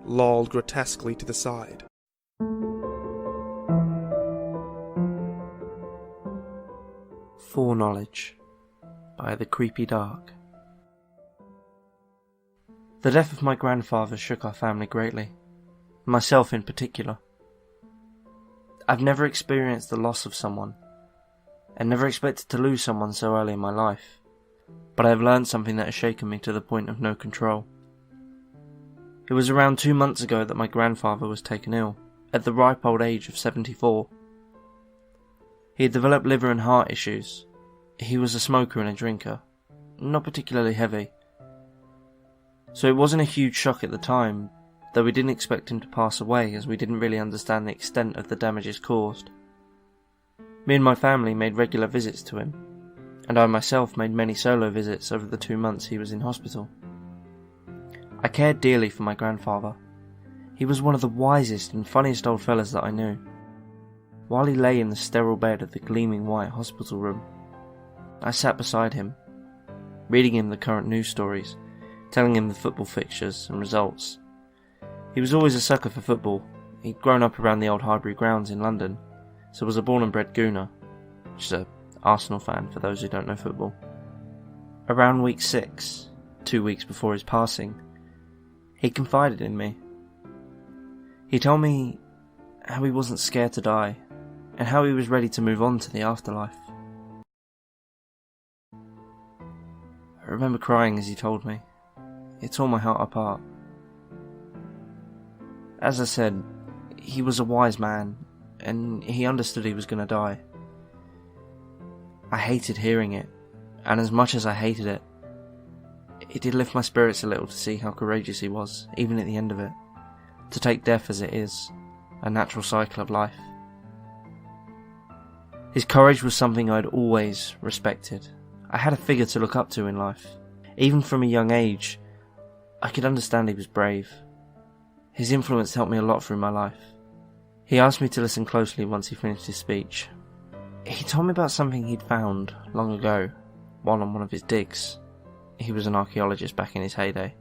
lolled grotesquely to the side. Foreknowledge by the Creepy Dark. The death of my grandfather shook our family greatly, myself in particular. I've never experienced the loss of someone, and never expected to lose someone so early in my life, but I have learned something that has shaken me to the point of no control. It was around 2 months ago that my grandfather was taken ill, at the ripe old age of 74. He had developed liver and heart issues. He was a smoker and a drinker, not particularly heavy. So it wasn't a huge shock at the time, though we didn't expect him to pass away as we didn't really understand the extent of the damages caused. Me and my family made regular visits to him, and I myself made many solo visits over the 2 months he was in hospital. I cared dearly for my grandfather. He was one of the wisest and funniest old fellas that I knew. While he lay in the sterile bed of the gleaming white hospital room, I sat beside him, reading him the current news stories, telling him the football fixtures and results. He was always a sucker for football. He'd grown up around the old Highbury grounds in London, so was a born and bred Gooner, which is an Arsenal fan for those who don't know football. Around week 6, 2 weeks before his passing, he confided in me. He told me how he wasn't scared to die, and how he was ready to move on to the afterlife. I remember crying as he told me. It tore my heart apart. As I said, he was a wise man, and he understood he was going to die. I hated hearing it, and as much as I hated it, it did lift my spirits a little to see how courageous he was, even at the end of it, to take death as it is, a natural cycle of life. His courage was something I'd always respected. I had a figure to look up to in life. Even from a young age, I could understand he was brave. His influence helped me a lot through my life. He asked me to listen closely once he finished his speech. He told me about something he'd found long ago, while on one of his digs. He was an archaeologist back in his heyday.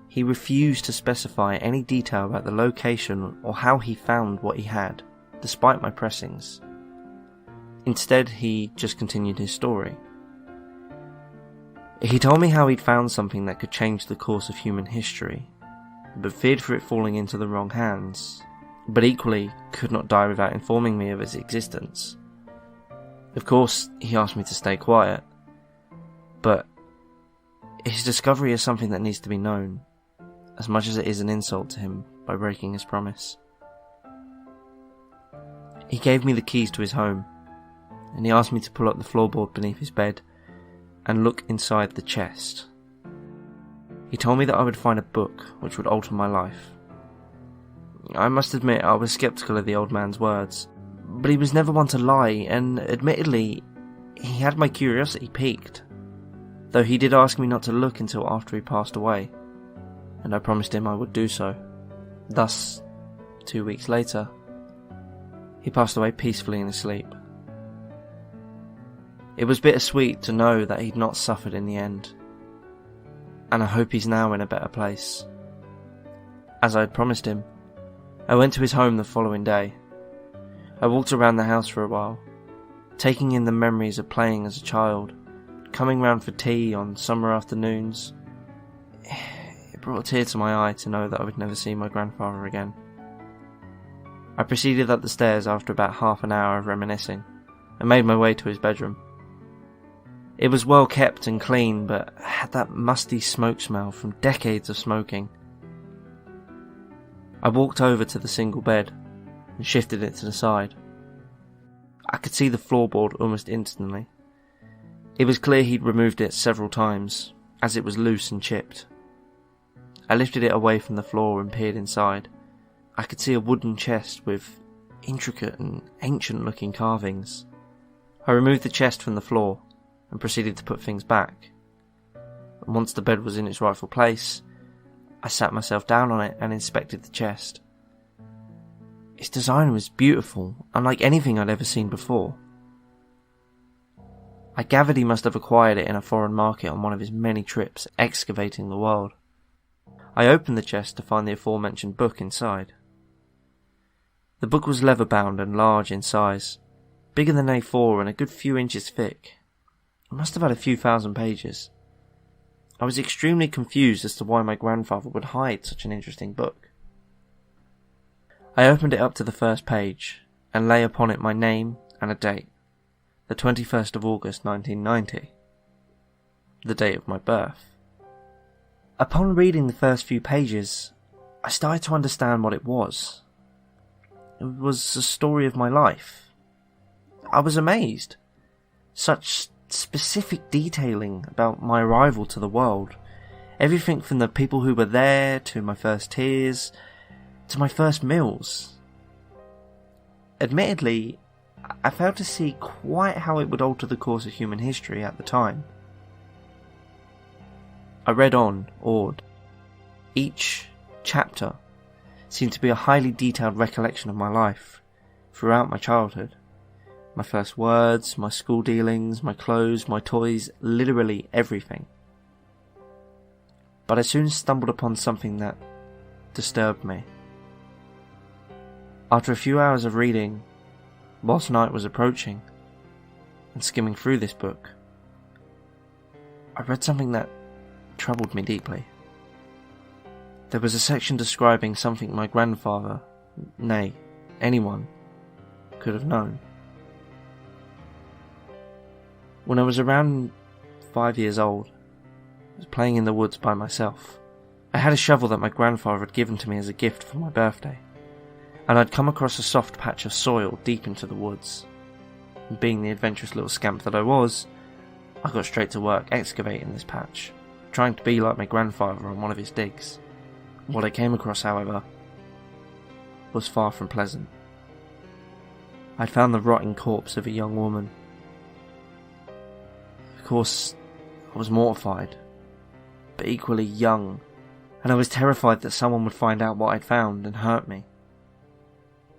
He refused to specify any detail about the location or how he found what he had, despite my pressings. Instead, he just continued his story. He told me how he'd found something that could change the course of human history, but feared for it falling into the wrong hands, but equally could not die without informing me of its existence. Of course, he asked me to stay quiet, but his discovery is something that needs to be known, as much as it is an insult to him by breaking his promise. He gave me the keys to his home, and he asked me to pull up the floorboard beneath his bed and look inside the chest. He told me that I would find a book which would alter my life. I must admit I was sceptical of the old man's words, but he was never one to lie, and admittedly, he had my curiosity piqued, though he did ask me not to look until after he passed away, and I promised him I would do so. Thus, 2 weeks later, he passed away peacefully in his sleep. It was bittersweet to know that he'd not suffered in the end, and I hope he's now in a better place. As I had promised him, I went to his home the following day. I walked around the house for a while, taking in the memories of playing as a child, coming round for tea on summer afternoons. It brought a tear to my eye to know that I would never see my grandfather again. I proceeded up the stairs after about half an hour of reminiscing, and made my way to his bedroom. It was well kept and clean, but had that musty smoke smell from decades of smoking. I walked over to the single bed and shifted it to the side. I could see the floorboard almost instantly. It was clear he'd removed it several times, as it was loose and chipped. I lifted it away from the floor and peered inside. I could see a wooden chest with intricate and ancient-looking carvings. I removed the chest from the floor and proceeded to put things back. And once the bed was in its rightful place, I sat myself down on it and inspected the chest. Its design was beautiful, unlike anything I'd ever seen before. I gathered he must have acquired it in a foreign market on one of his many trips excavating the world. I opened the chest to find the aforementioned book inside. The book was leather-bound and large in size, bigger than A4 and a good few inches thick. It must have had a few thousand pages. I was extremely confused as to why my grandfather would hide such an interesting book. I opened it up to the first page, and lay upon it my name and a date, the 21st of August 1990, the date of my birth. Upon reading the first few pages, I started to understand what it was. It was a story of my life. I was amazed. Such specific detailing about my arrival to the world. Everything from the people who were there, to my first tears, to my first meals. Admittedly, I failed to see quite how it would alter the course of human history at the time. I read on, awed. Each chapter seemed to be a highly detailed recollection of my life throughout my childhood. My first words, my school dealings, my clothes, my toys, literally everything. But I soon stumbled upon something that disturbed me. After a few hours of reading, whilst night was approaching, and skimming through this book, I read something that troubled me deeply. There was a section describing something my grandfather, nay, anyone, could have known. When I was around 5 years old, I was playing in the woods by myself. I had a shovel that my grandfather had given to me as a gift for my birthday, and I'd come across a soft patch of soil deep into the woods. And being the adventurous little scamp that I was, I got straight to work excavating this patch, trying to be like my grandfather on one of his digs. What I came across, however, was far from pleasant. I'd found the rotting corpse of a young woman. Of course, I was mortified, but equally young, and I was terrified that someone would find out what I'd found and hurt me.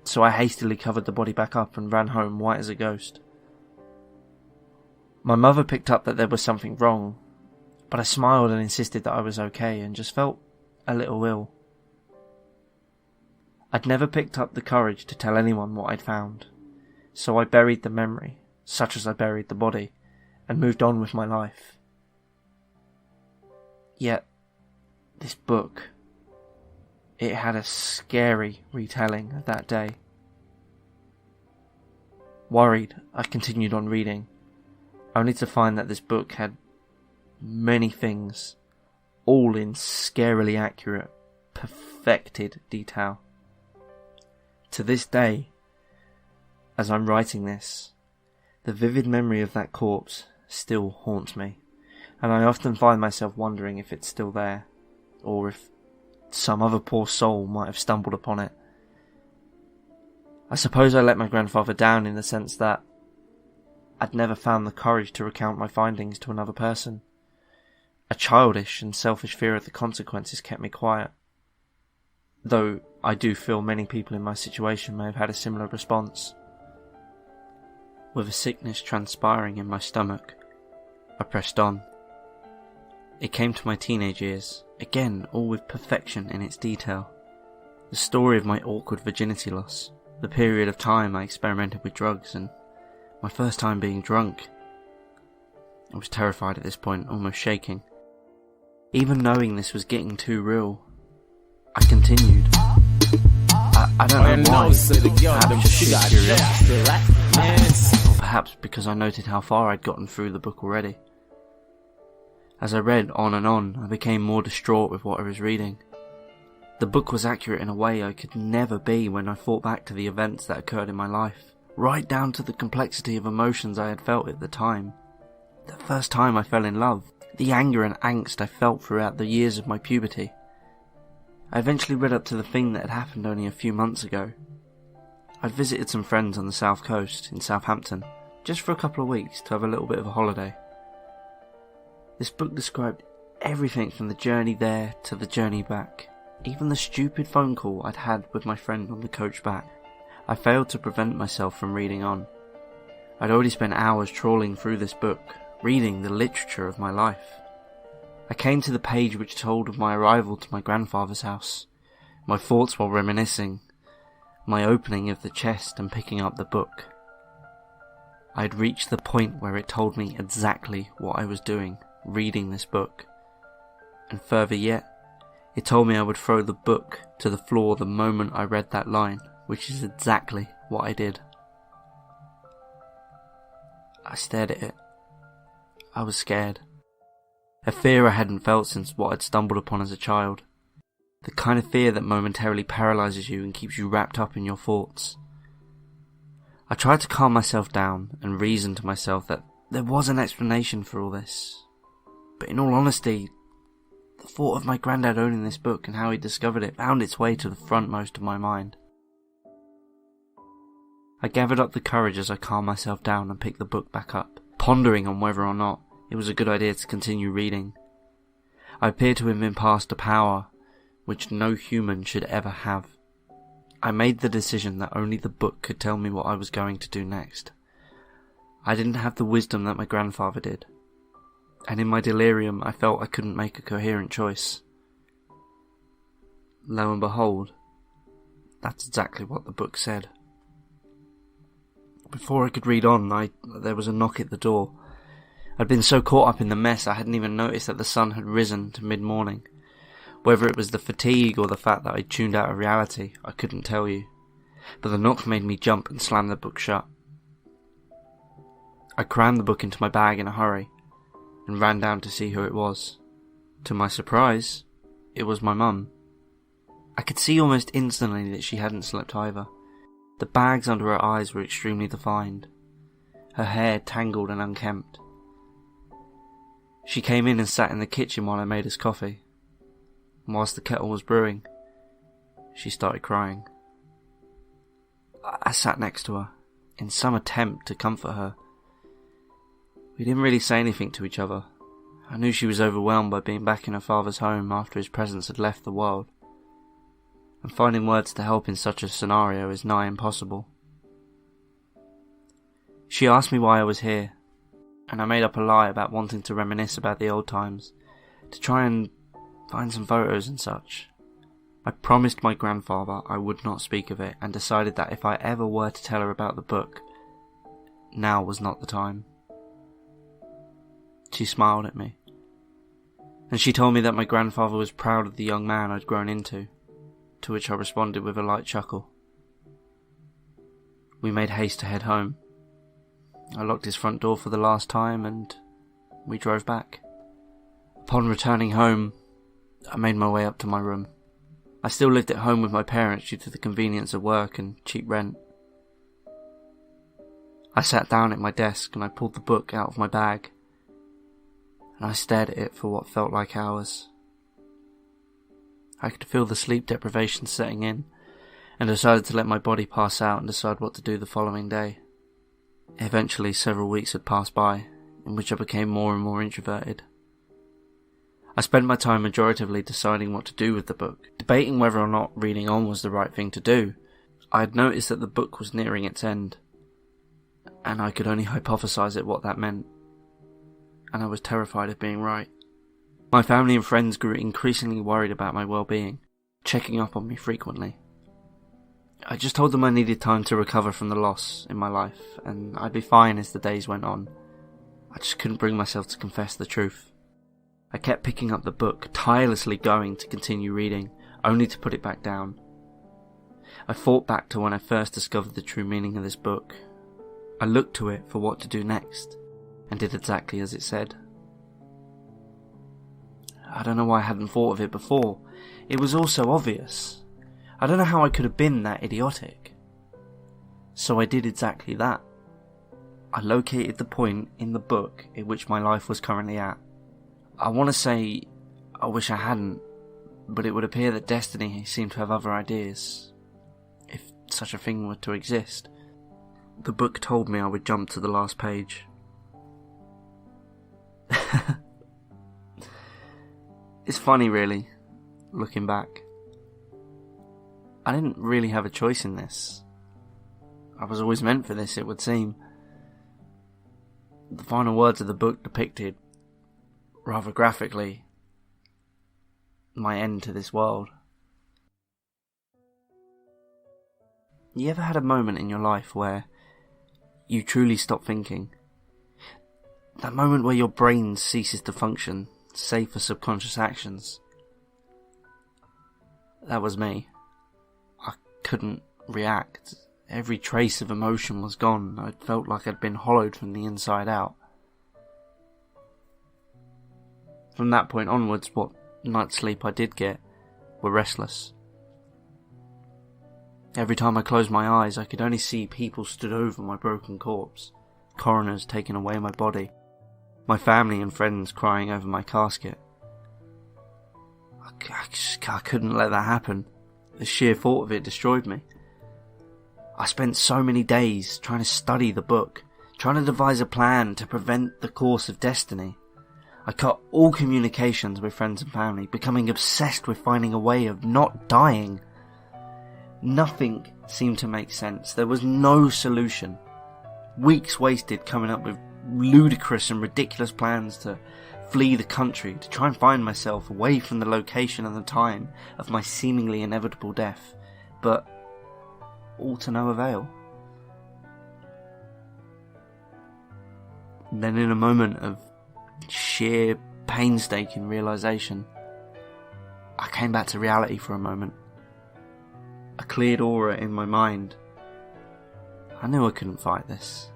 So I hastily covered the body back up and ran home white as a ghost. My mother picked up that there was something wrong, but I smiled and insisted that I was okay and just felt a little ill. I'd never picked up the courage to tell anyone what I'd found, so I buried the memory, such as I buried the body, and moved on with my life. Yet, this book, it had a scary retelling of that day. Worried, I continued on reading, only to find that this book had many things, all in scarily accurate, perfected detail. To this day, as I'm writing this, the vivid memory of that corpse still haunts me, and I often find myself wondering if it's still there, or if some other poor soul might have stumbled upon it. I suppose I let my grandfather down in the sense that I'd never found the courage to recount my findings to another person. A childish and selfish fear of the consequences kept me quiet, though I do feel many people in my situation may have had a similar response. With a sickness transpiring in my stomach, I pressed on. It came to my teenage years, again all with perfection in its detail. The story of my awkward virginity loss, the period of time I experimented with drugs, and my first time being drunk. I was terrified at this point, almost shaking. Even knowing this was getting too real, I continued. I don't know why, perhaps just sheer curiosity, or perhaps because I noted how far I'd gotten through the book already. As I read on and on, I became more distraught with what I was reading. The book was accurate in a way I could never be when I thought back to the events that occurred in my life, right down to the complexity of emotions I had felt at the time. The first time I fell in love, the anger and angst I felt throughout the years of my puberty. I eventually read up to the thing that had happened only a few months ago. I'd visited some friends on the south coast, in Southampton, just for a couple of weeks to have a little bit of a holiday. This book described everything from the journey there to the journey back, even the stupid phone call I'd had with my friend on the coach back. I failed to prevent myself from reading on. I'd already spent hours trawling through this book, reading the literature of my life. I came to the page which told of my arrival to my grandfather's house, my thoughts while reminiscing, my opening of the chest and picking up the book. I had reached the point where it told me exactly what I was doing, reading this book. And further yet, it told me I would throw the book to the floor the moment I read that line, which is exactly what I did. I stared at it. I was scared. A fear I hadn't felt since what I'd stumbled upon as a child. The kind of fear that momentarily paralyses you and keeps you wrapped up in your thoughts. I tried to calm myself down and reason to myself that there was an explanation for all this. But in all honesty, the thought of my granddad owning this book and how he discovered it found its way to the frontmost of my mind. I gathered up the courage as I calmed myself down and picked the book back up, pondering on whether or not it was a good idea to continue reading. I appeared to have been passed a power which no human should ever have. I made the decision that only the book could tell me what I was going to do next. I didn't have the wisdom that my grandfather did, and in my delirium I felt I couldn't make a coherent choice. Lo and behold, that's exactly what the book said. Before I could read on, there was a knock at the door. I'd been so caught up in the mess I hadn't even noticed that the sun had risen to mid-morning. Whether it was the fatigue or the fact that I'd tuned out of reality, I couldn't tell you. But the knock made me jump and slam the book shut. I crammed the book into my bag in a hurry and ran down to see who it was. To my surprise, it was my mum. I could see almost instantly that she hadn't slept either. The bags under her eyes were extremely defined, her hair tangled and unkempt. She came in and sat in the kitchen while I made us coffee. And whilst the kettle was brewing, she started crying. I sat next to her, in some attempt to comfort her. We didn't really say anything to each other. I knew she was overwhelmed by being back in her father's home after his presence had left the world. And finding words to help in such a scenario is nigh impossible. She asked me why I was here, and I made up a lie about wanting to reminisce about the old times, to try and find some photos and such. I promised my grandfather I would not speak of it, and decided that if I ever were to tell her about the book, now was not the time. She smiled at me, and she told me that my grandfather was proud of the young man I'd grown into, to which I responded with a light chuckle. We made haste to head home. I locked his front door for the last time, and we drove back. Upon returning home, I made my way up to my room. I still lived at home with my parents due to the convenience of work and cheap rent. I sat down at my desk and I pulled the book out of my bag, and I stared at it for what felt like hours. I could feel the sleep deprivation setting in, and decided to let my body pass out and decide what to do the following day. Eventually, several weeks had passed by, in which I became more and more introverted. I spent my time majoritively deciding what to do with the book, debating whether or not reading on was the right thing to do. I had noticed that the book was nearing its end, and I could only hypothesize at what that meant, and I was terrified of being right. My family and friends grew increasingly worried about my well-being, checking up on me frequently. I just told them I needed time to recover from the loss in my life, and I'd be fine as the days went on. I just couldn't bring myself to confess the truth. I kept picking up the book, tirelessly going to continue reading, only to put it back down. I thought back to when I first discovered the true meaning of this book. I looked to it for what to do next, and did exactly as it said. I don't know why I hadn't thought of it before. It was all so obvious. I don't know how I could have been that idiotic. So I did exactly that. I located the point in the book in which my life was currently at. I want to say I wish I hadn't, but it would appear that destiny seemed to have other ideas, if such a thing were to exist. The book told me I would jump to the last page. It's funny, really, looking back. I didn't really have a choice in this. I was always meant for this, it would seem. The final words of the book depicted, rather graphically, my end to this world. You ever had a moment in your life where you truly stop thinking? That moment where your brain ceases to function, save for subconscious actions. That was me. I couldn't react. Every trace of emotion was gone. I felt like I'd been hollowed from the inside out. From that point onwards, what night's sleep I did get were restless. Every time I closed my eyes, I could only see people stood over my broken corpse, coroners taking away my body, my family and friends crying over my casket. I couldn't let that happen. The sheer thought of it destroyed me. I spent so many days trying to study the book, trying to devise a plan to prevent the course of destiny. I cut all communications with friends and family, becoming obsessed with finding a way of not dying. Nothing seemed to make sense. There was no solution. Weeks wasted coming up with ludicrous and ridiculous plans to flee the country, to try and find myself away from the location and the time of my seemingly inevitable death, but all to no avail. Then in a moment of sheer painstaking realization, I came back to reality for a moment. A cleared aura in my mind. I knew I couldn't fight this.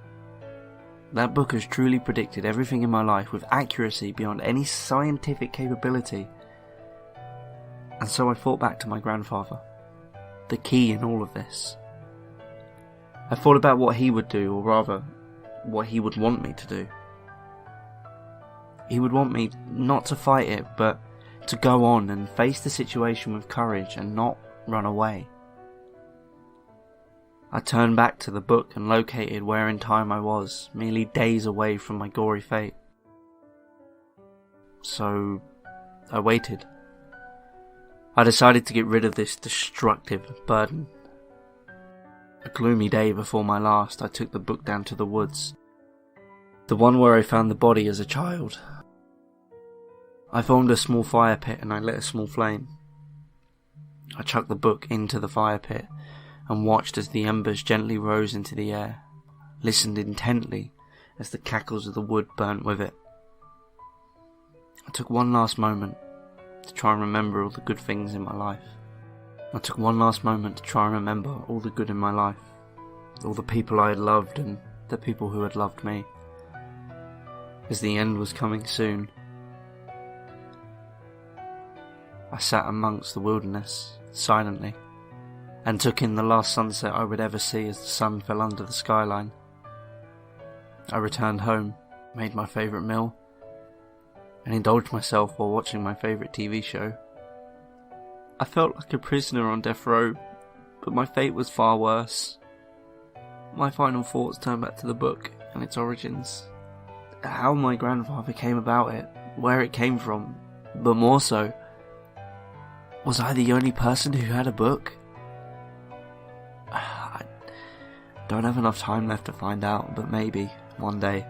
That book has truly predicted everything in my life with accuracy beyond any scientific capability. And so I thought back to my grandfather, the key in all of this. I thought about what he would do, or rather, what he would want me to do. He would want me not to fight it, but to go on and face the situation with courage and not run away. I turned back to the book and located where in time I was, merely days away from my gory fate. So, I waited. I decided to get rid of this destructive burden. A gloomy day before my last, I took the book down to the woods. The one where I found the body as a child. I formed a small fire pit and I lit a small flame. I chucked the book into the fire pit and watched as the embers gently rose into the air, listened intently as the cackles of the wood burnt with it. I took one last moment to try and remember all the good things in my life. I took one last moment to try and remember all the good in my life, all the people I had loved and the people who had loved me. As the end was coming soon, I sat amongst the wilderness, silently, and took in the last sunset I would ever see as the sun fell under the skyline. I returned home, made my favourite meal, and indulged myself while watching my favourite TV show. I felt like a prisoner on death row, but my fate was far worse. My final thoughts turned back to the book and its origins. How my grandfather came about it, where it came from, but more so, was I the only person who had a book? I don't have enough time left to find out, but maybe, one day,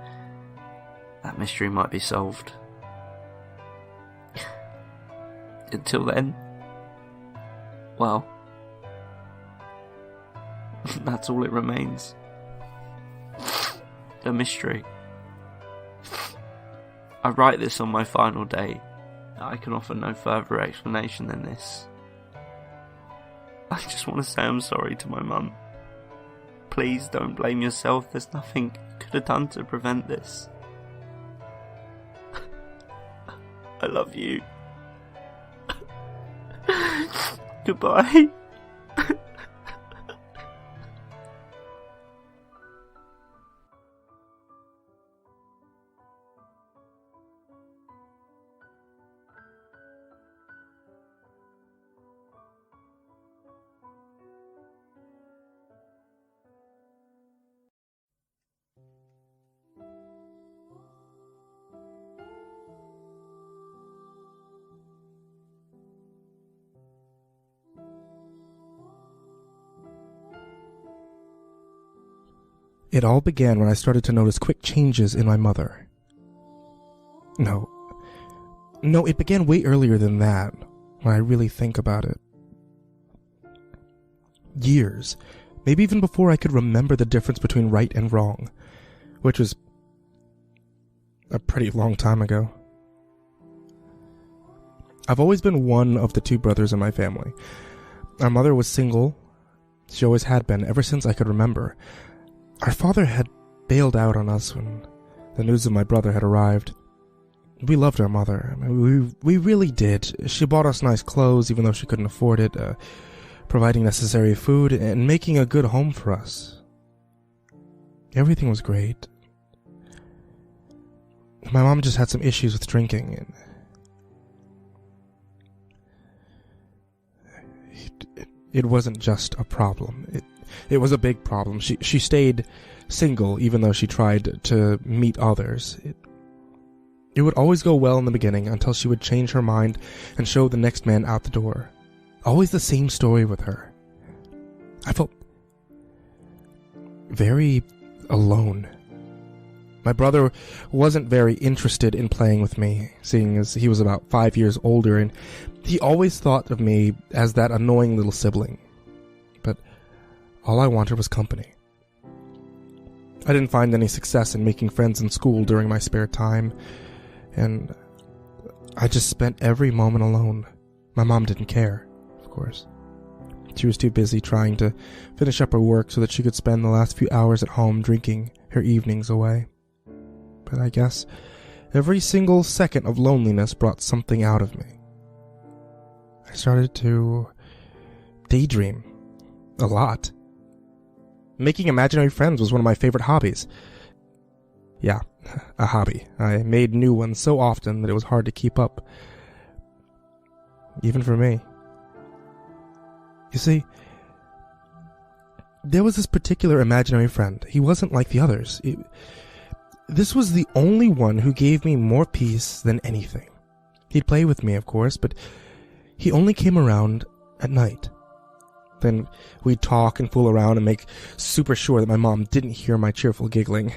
that mystery might be solved. Until then, well, that's all it remains. A mystery. I write this on my final day. I can offer no further explanation than this. I just want to say I'm sorry to my mum. Please don't blame yourself, there's nothing you could have done to prevent this. I love you. Goodbye. It all began when I started to notice quick changes in my mother. No, it began way earlier than that. when I really think about it. Years, maybe even before I could remember the difference between right and wrong, which was a pretty long time ago. I've always been one of the two brothers in my family. Our mother was single. She always had been, ever since I could remember. Our father had bailed out on us when the news of my brother had arrived. We loved our mother. I mean, we really did. She bought us nice clothes, even though she couldn't afford it, providing necessary food, and making a good home for us. Everything was great. My mom just had some issues with drinking, and it wasn't just a problem. It was a big problem. She stayed single even though she tried to meet others. It would always go well in the beginning until she would change her mind and show the next man out the door. Always the same story with her. I felt very alone. My brother wasn't very interested in playing with me, seeing as he was about 5 years older, and he always thought of me as that annoying little sibling. But all I wanted was company. I didn't find any success in making friends in school during my spare time, and I just spent every moment alone. My mom didn't care, of course. She was too busy trying to finish up her work so that she could spend the last few hours at home drinking her evenings away. But I guess every single second of loneliness brought something out of me. I started to daydream a lot. Making imaginary friends was one of my favorite hobbies. Yeah, a hobby. I made new ones so often that it was hard to keep up. Even for me. You see, there was this particular imaginary friend. He wasn't like the others. This was the only one who gave me more peace than anything. He'd play with me, of course, but he only came around at night. Then we'd talk and fool around and make super sure that my mom didn't hear my cheerful giggling.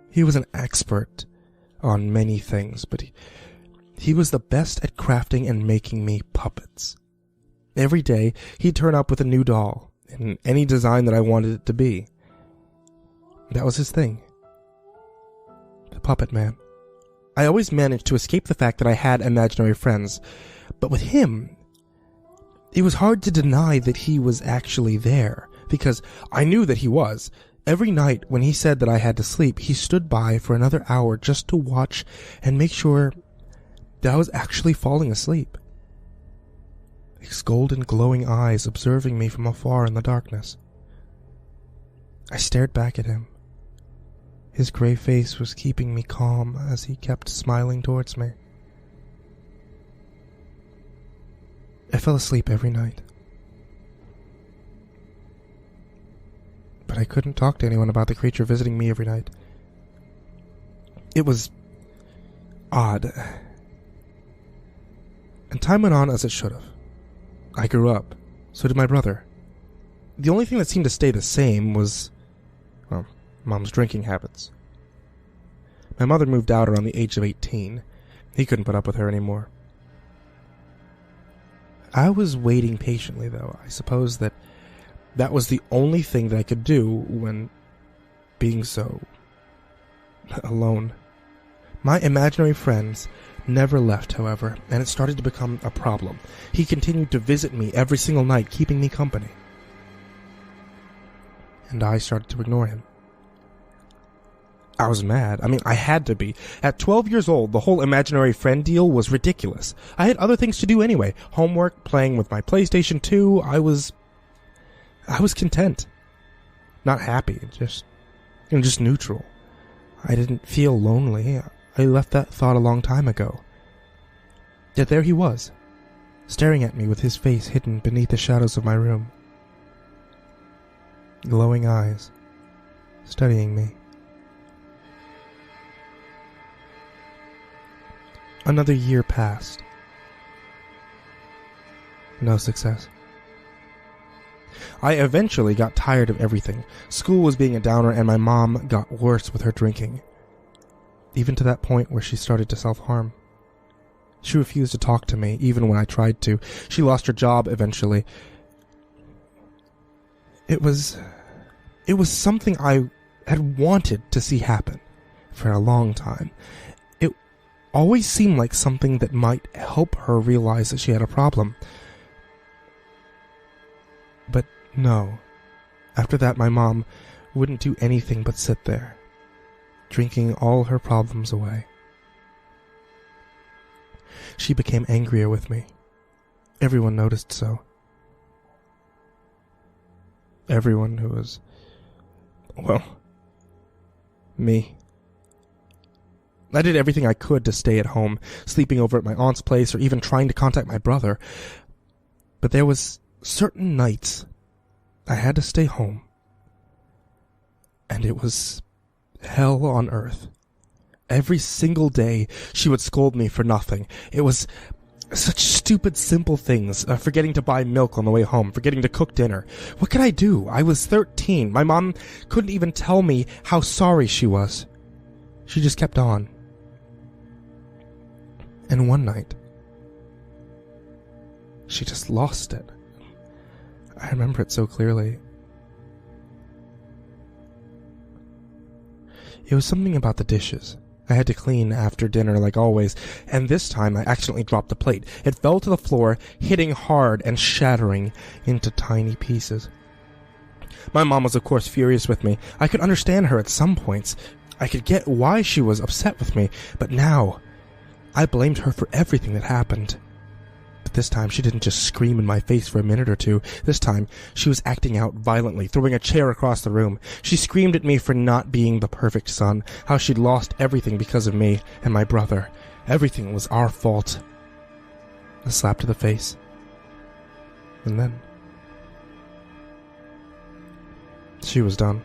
He was an expert on many things, but he was the best at crafting and making me puppets. Every day, he'd turn up with a new doll, in any design that I wanted it to be. That was his thing. The puppet man. I always managed to escape the fact that I had imaginary friends, but with him, it was hard to deny that he was actually there, because I knew that he was. Every night when he said that I had to sleep, he stood by for another hour just to watch and make sure that I was actually falling asleep. His golden glowing eyes observing me from afar in the darkness. I stared back at him. His gray face was keeping me calm as he kept smiling towards me. I fell asleep every night. But I couldn't talk to anyone about the creature visiting me every night. It was odd. And time went on as it should have. I grew up. So did my brother. The only thing that seemed to stay the same was, well, Mom's drinking habits. My mother moved out around the age of 18. He couldn't put up with her anymore. I was waiting patiently, though. I suppose that was the only thing that I could do when being so alone. My imaginary friends never left, however, and it started to become a problem. He continued to visit me every single night, keeping me company. And I started to ignore him. I was mad. I mean, I had to be. At 12 years old, the whole imaginary friend deal was ridiculous. I had other things to do anyway. Homework, playing with my PlayStation 2. I was content. Not happy, just neutral. I didn't feel lonely. I left that thought a long time ago. Yet there he was, staring at me with his face hidden beneath the shadows of my room. Glowing eyes, studying me. Another year passed. No success. I eventually got tired of everything. School was being a downer, and my mom got worse with her drinking. Even to that point where she started to self-harm. She refused to talk to me, even when I tried to. She lost her job eventually. It was something I had wanted to see happen for a long time. It always seemed like something that might help her realize that she had a problem. But no. After that, my mom wouldn't do anything but sit there, drinking all her problems away. She became angrier with me. Everyone noticed so. Everyone who was, well, me. I did everything I could to stay at home, sleeping over at my aunt's place or even trying to contact my brother. But there was certain nights I had to stay home, and it was hell on earth. Every single day, she would scold me for nothing. It was such stupid, simple things. Forgetting to buy milk on the way home, forgetting to cook dinner. What could I do? I was 13. My mom couldn't even tell me how sorry she was. She just kept on. And one night, she just lost it. I remember it so clearly. It was something about the dishes. I had to clean after dinner like always, and this time I accidentally dropped the plate. It fell to the floor, hitting hard and shattering into tiny pieces. My mom was of course furious with me. I could understand her at some points. I could get why she was upset with me, but now I blamed her for everything that happened. But this time she didn't just scream in my face for a minute or two. This time she was acting out violently, throwing a chair across the room. She screamed at me for not being the perfect son, how she'd lost everything because of me and my brother. Everything was our fault. A slap to the face. And then she was done.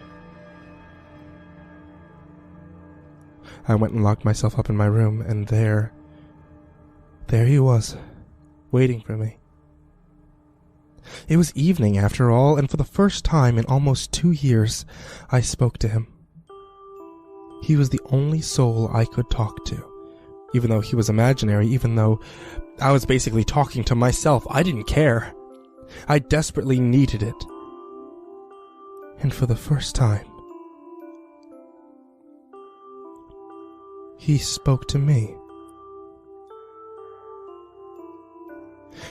I went and locked myself up in my room, and there he was, waiting for me. It was evening after all, and for the first time in almost 2 years, I spoke to him. He was the only soul I could talk to, even though he was imaginary, even though I was basically talking to myself. I didn't care. I desperately needed it. And for the first time, he spoke to me.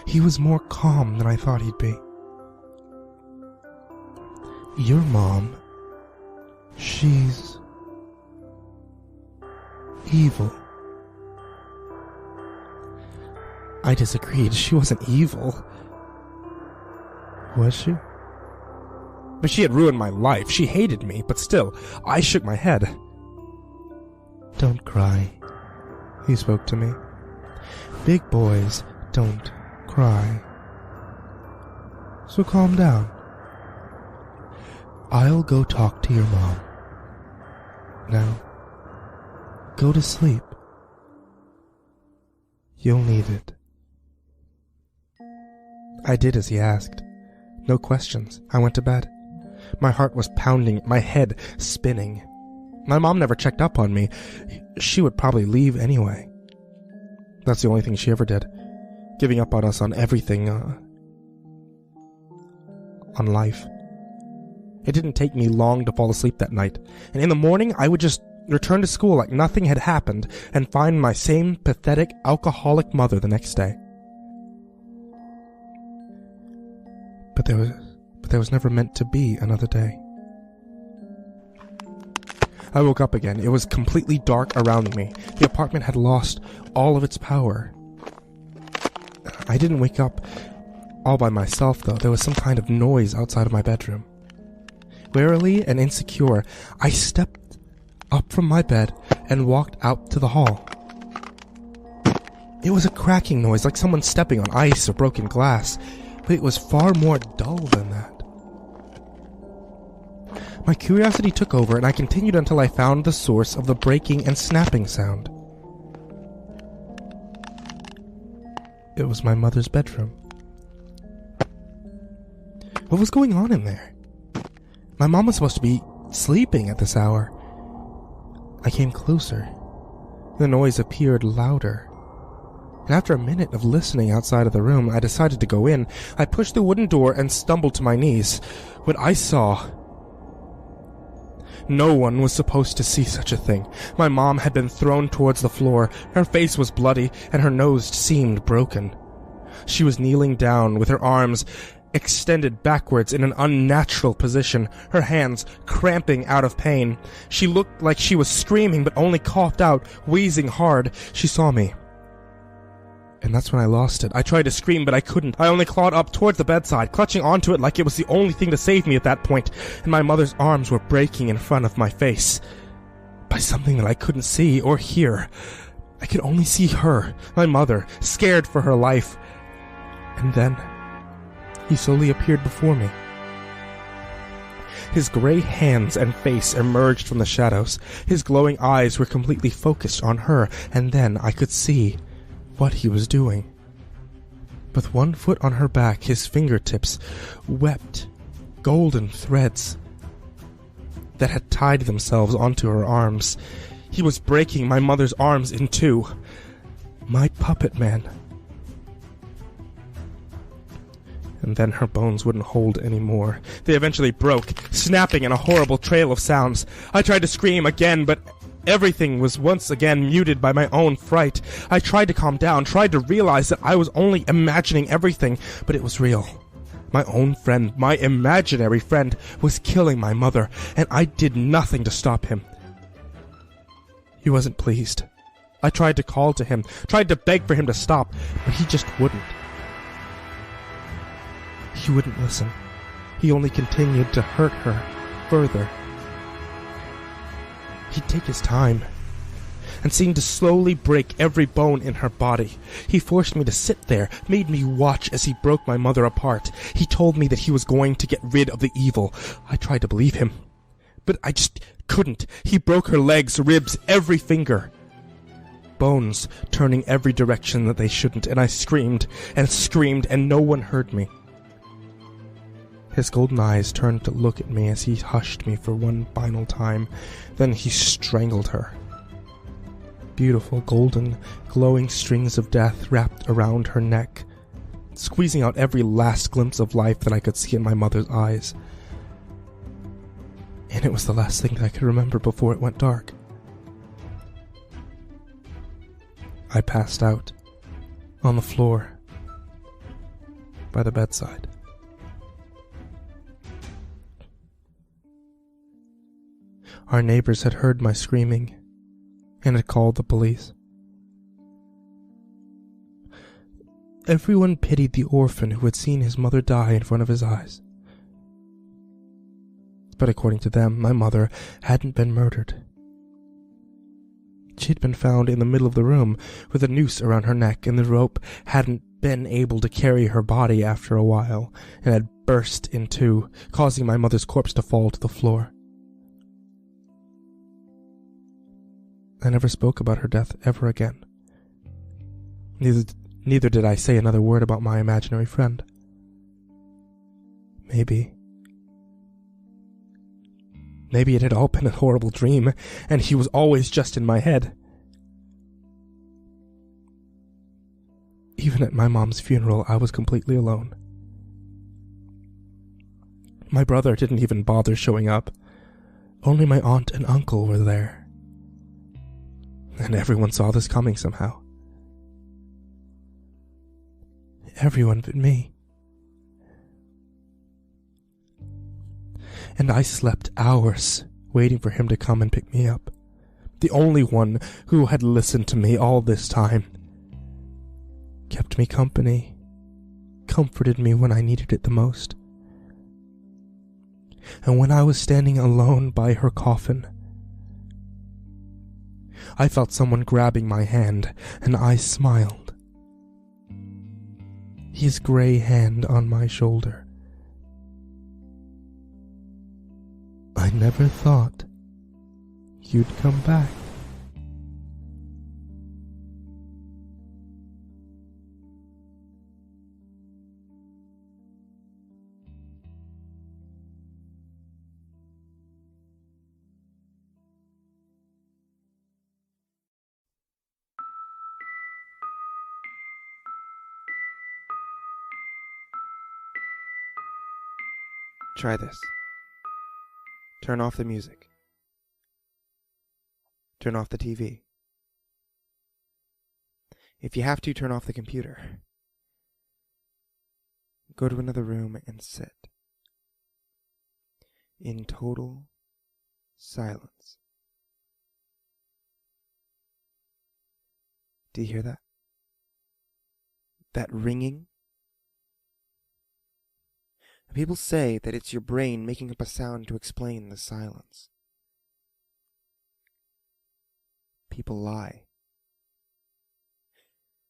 He was more calm than I thought he'd be. Your mom, she's evil. I disagreed. She wasn't evil. Was she? But she had ruined my life. She hated me, but still, I shook my head. Don't cry, he spoke to me. Big boys don't cry. So calm down. I'll go talk to your mom. Now, go to sleep. You'll need it. I did as he asked. No questions. I went to bed. My heart was pounding, my head spinning. My mom never checked up on me. She would probably leave anyway. That's the only thing she ever did. Giving up on us on everything, on life. It didn't take me long to fall asleep that night, and in the morning I would just return to school like nothing had happened and find my same pathetic, alcoholic mother the next day. But there was never meant to be another day. I woke up again. It was completely dark around me. The apartment had lost all of its power. I didn't wake up all by myself, though. There was some kind of noise outside of my bedroom. Warily and insecure, I stepped up from my bed and walked out to the hall. It was a cracking noise, like someone stepping on ice or broken glass, but it was far more dull than that. My curiosity took over, and I continued until I found the source of the breaking and snapping sound. It was my mother's bedroom. What was going on in there? My mom was supposed to be sleeping at this hour. I came closer. The noise appeared louder. And after a minute of listening outside of the room, I decided to go in. I pushed the wooden door and stumbled to my knees. What I saw... No one was supposed to see such a thing. My mom had been thrown towards the floor. Her face was bloody, and her nose seemed broken. She was kneeling down with her arms extended backwards in an unnatural position, her hands cramping out of pain. She looked like she was screaming, but only coughed out, wheezing hard. She saw me. And that's when I lost it. I tried to scream, but I couldn't. I only clawed up towards the bedside, clutching onto it like it was the only thing to save me at that point, and my mother's arms were breaking in front of my face. By something that I couldn't see or hear. I could only see her, my mother, scared for her life. And then, he slowly appeared before me. His gray hands and face emerged from the shadows. His glowing eyes were completely focused on her, and then I could see what he was doing. With one foot on her back, his fingertips wept golden threads that had tied themselves onto her arms. He was breaking my mother's arms in two. My puppet man. And then her bones wouldn't hold anymore. They eventually broke, snapping in a horrible trail of sounds. I tried to scream again, but everything was once again muted by my own fright. I tried to calm down, tried to realize that I was only imagining everything, but it was real. My own friend, my imaginary friend, was killing my mother, and I did nothing to stop him. He wasn't pleased. I tried to call to him, tried to beg for him to stop, but he just wouldn't. He wouldn't listen. He only continued to hurt her further. He'd take his time and seemed to slowly break every bone in her body. He forced me to sit there, made me watch as he broke my mother apart. He told me that he was going to get rid of the evil. I tried to believe him, but I just couldn't. He broke her legs, ribs, every finger. Bones turning every direction that they shouldn't, and I screamed, and no one heard me. His golden eyes turned to look at me as he hushed me for one final time. Then he strangled her. Beautiful, golden, glowing strings of death wrapped around her neck, squeezing out every last glimpse of life that I could see in my mother's eyes. And it was the last thing that I could remember before it went dark. I passed out on the floor by the bedside. Our neighbors had heard my screaming and had called the police. Everyone pitied the orphan who had seen his mother die in front of his eyes. But according to them, my mother hadn't been murdered. She'd been found in the middle of the room with a noose around her neck, and the rope hadn't been able to carry her body after a while, and had burst in two, causing my mother's corpse to fall to the floor. I never spoke about her death ever again. Neither did I say another word about my imaginary friend. Maybe it had all been a horrible dream, and he was always just in my head. Even at my mom's funeral, I was completely alone. My brother didn't even bother showing up. Only my aunt and uncle were there. And everyone saw this coming somehow. Everyone but me. And I slept hours waiting for him to come and pick me up. The only one who had listened to me all this time. Kept me company. Comforted me when I needed it the most. And when I was standing alone by her coffin, I felt someone grabbing my hand, and I smiled. His gray hand on my shoulder. I never thought you'd come back. Try this. Turn off the music. Turn off the TV. If you have to, turn off the computer. Go to another room and sit. In total silence. Do you hear that? That ringing? People say that it's your brain making up a sound to explain the silence. People lie.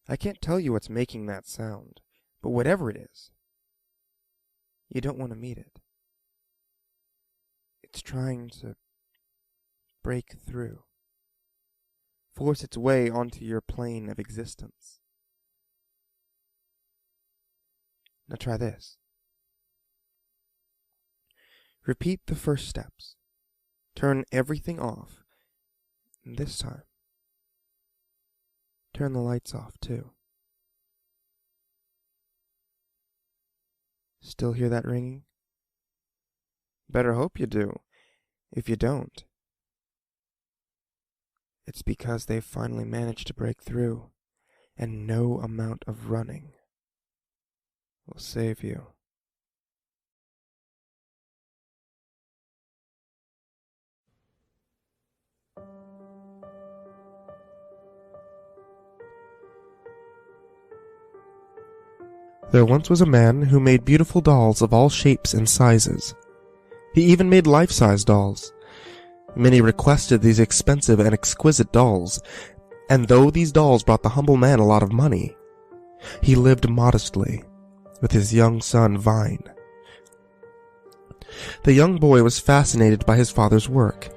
I can't tell you what's making that sound, but whatever it is, you don't want to meet it. It's trying to break through, force its way onto your plane of existence. Now try this. Repeat the first steps. Turn everything off. And this time, turn the lights off too. Still hear that ringing? Better hope you do. If you don't, it's because they've finally managed to break through, and no amount of running will save you. There once was a man who made beautiful dolls of all shapes and sizes. He even made life-size dolls. Many requested these expensive and exquisite dolls, and though these dolls brought the humble man a lot of money, he lived modestly with his young son Vine. The young boy was fascinated by his father's work.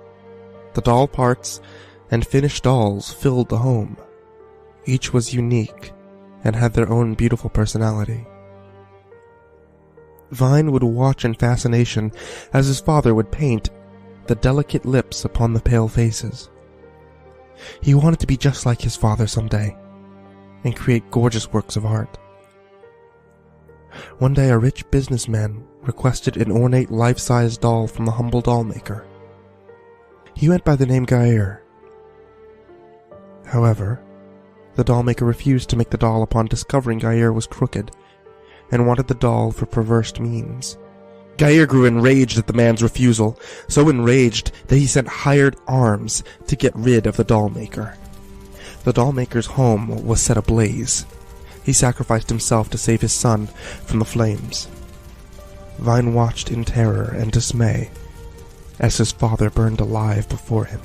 The doll parts and finished dolls filled the home. Each was unique and had their own beautiful personality. Vine would watch in fascination as his father would paint the delicate lips upon the pale faces. He wanted to be just like his father someday and create gorgeous works of art. One day a rich businessman requested an ornate life-size doll from the humble doll maker. He went by the name Gair. However, the doll maker refused to make the doll upon discovering Gair was crooked and wanted the doll for perverse means. Gair grew enraged at the man's refusal, so enraged that he sent hired arms to get rid of the doll maker. The doll maker's home was set ablaze. He sacrificed himself to save his son from the flames. Vine watched in terror and dismay as his father burned alive before him.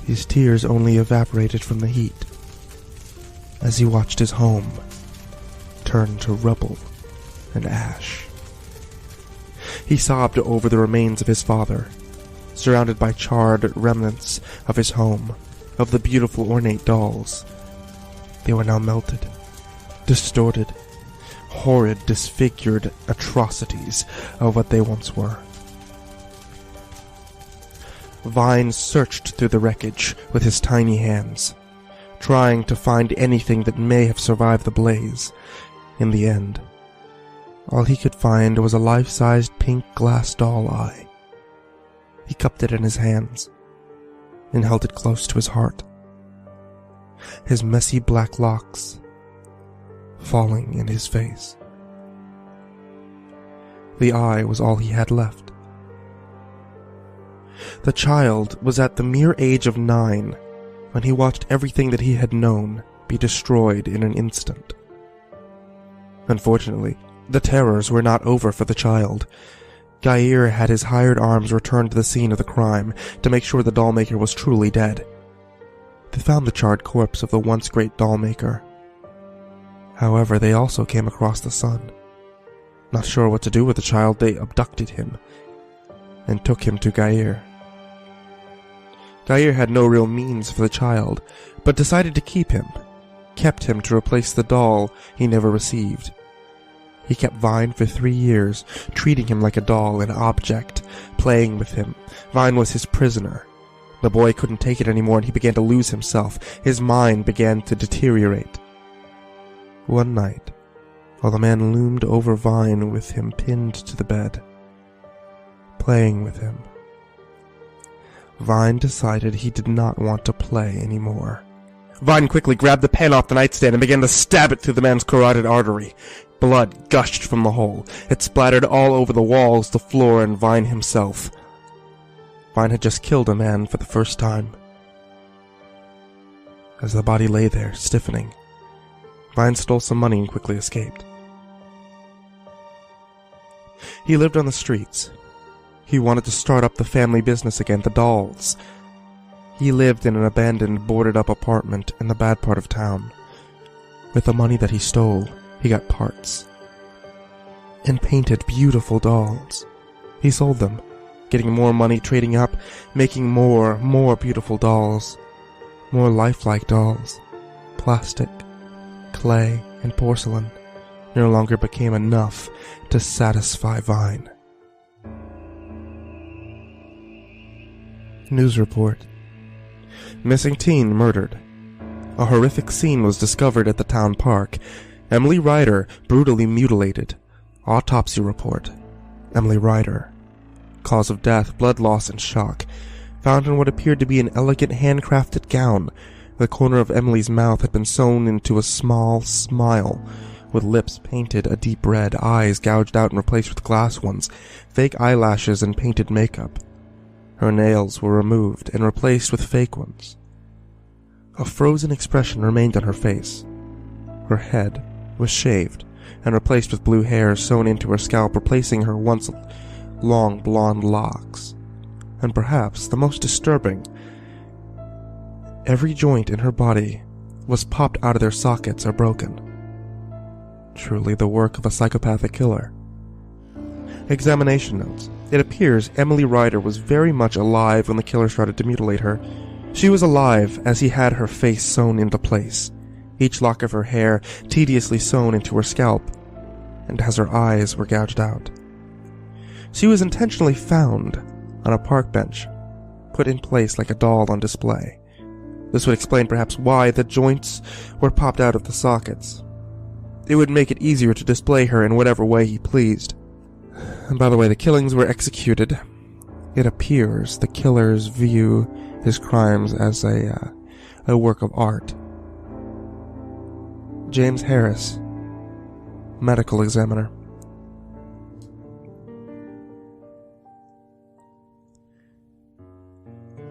His tears only evaporated from the heat as he watched his home turn to rubble and ash. He sobbed over the remains of his father, surrounded by charred remnants of his home, of the beautiful ornate dolls. They were now melted, distorted, horrid, disfigured atrocities of what they once were. Vine searched through the wreckage with his tiny hands, trying to find anything that may have survived the blaze. In the end, all he could find was a life-sized pink glass doll eye. He cupped it in his hands and held it close to his heart, his messy black locks falling in his face. The eye was all he had left. The child was at the mere age of 9 when he watched everything that he had known be destroyed in an instant. Unfortunately, the terrors were not over for the child. Gair had his hired arms returned to the scene of the crime to make sure the dollmaker was truly dead. They found the charred corpse of the once great dollmaker. However, they also came across the son. Not sure what to do with the child, they abducted him and took him to Gair. Gair had no real means for the child, but decided to keep him, kept him to replace the doll he never received. He kept Vine for 3 years, treating him like a doll, an object, playing with him. Vine was his prisoner. The boy couldn't take it anymore and he began to lose himself. His mind began to deteriorate. One night, while the man loomed over Vine with him pinned to the bed, playing with him. Vine decided he did not want to play anymore. Vine quickly grabbed the pen off the nightstand and began to stab it through the man's carotid artery. Blood gushed from the hole. It splattered all over the walls, the floor, and Vine himself. Vine had just killed a man for the first time. As the body lay there, stiffening, Vine stole some money and quickly escaped. He lived on the streets. He wanted to start up the family business again, the dolls. He lived in an abandoned, boarded-up apartment in the bad part of town. With the money that he stole, he got parts and painted beautiful dolls. He sold them, getting more money, trading up, making more beautiful dolls. More lifelike dolls. Plastic, clay, and porcelain no longer became enough to satisfy Vine. News report. Missing teen murdered. A horrific scene was discovered at the town park. Emily Ryder brutally mutilated. Autopsy report. Emily Ryder. Cause of death, blood loss and shock. Found in what appeared to be an elegant handcrafted gown. The corner of Emily's mouth had been sewn into a small smile, with lips painted a deep red, eyes gouged out and replaced with glass ones, fake eyelashes and painted makeup. Her nails were removed and replaced with fake ones. A frozen expression remained on her face. Her head was shaved and replaced with blue hair sewn into her scalp, replacing her once long blonde locks. And perhaps the most disturbing, every joint in her body was popped out of their sockets or broken. Truly the work of a psychopathic killer. Examination notes. It appears Emily Ryder was very much alive when the killer started to mutilate her. She was alive as he had her face sewn into place, each lock of her hair tediously sewn into her scalp, and as her eyes were gouged out. She was intentionally found on a park bench, put in place like a doll on display. This would explain perhaps why the joints were popped out of the sockets. It would make it easier to display her in whatever way he pleased. And by the way, the killings were executed. It appears the killers view his crimes as a work of art. James Harris, medical examiner.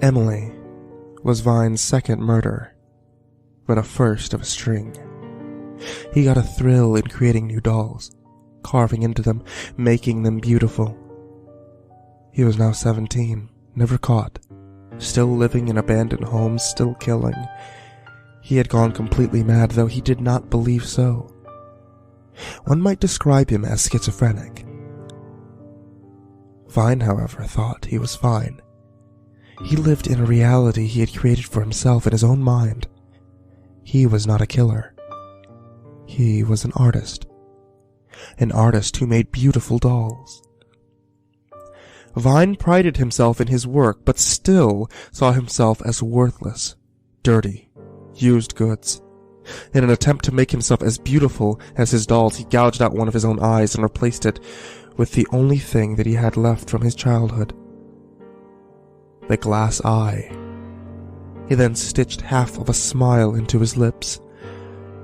Emily was Vine's second murder, but a first of a string. He got a thrill in creating new dolls, carving into them, making them beautiful. He was now 17, never caught, still living in abandoned homes, still killing. He had gone completely mad, though he did not believe so. One might describe him as schizophrenic. Vine, however, thought he was fine. He lived in a reality he had created for himself in his own mind. He was not a killer. He was an artist who made beautiful dolls. Vine prided himself in his work, but still saw himself as worthless, dirty, used goods. In an attempt to make himself as beautiful as his dolls, he gouged out one of his own eyes and replaced it with the only thing that he had left from his childhood, the glass eye. He then stitched half of a smile into his lips.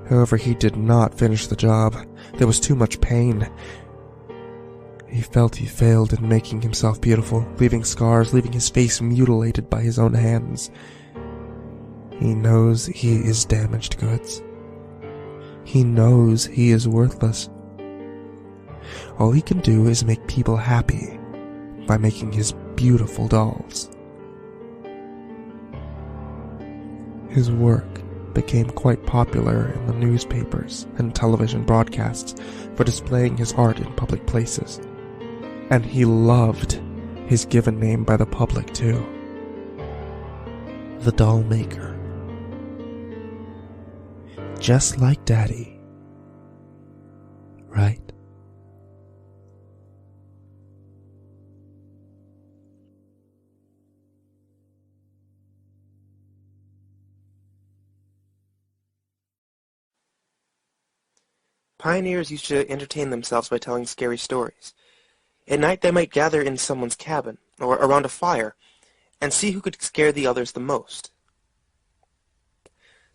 However, he did not finish the job. There was too much pain. He felt he failed in making himself beautiful, leaving scars, leaving his face mutilated by his own hands. He knows he is damaged goods. He knows he is worthless. All he can do is make people happy by making his beautiful dolls. His work became quite popular in the newspapers and television broadcasts for displaying his art in public places. And he loved his given name by the public too. The Doll Maker. Just like Daddy. Right? Pioneers used to entertain themselves by telling scary stories. At night they might gather in someone's cabin, or around a fire, and see who could scare the others the most.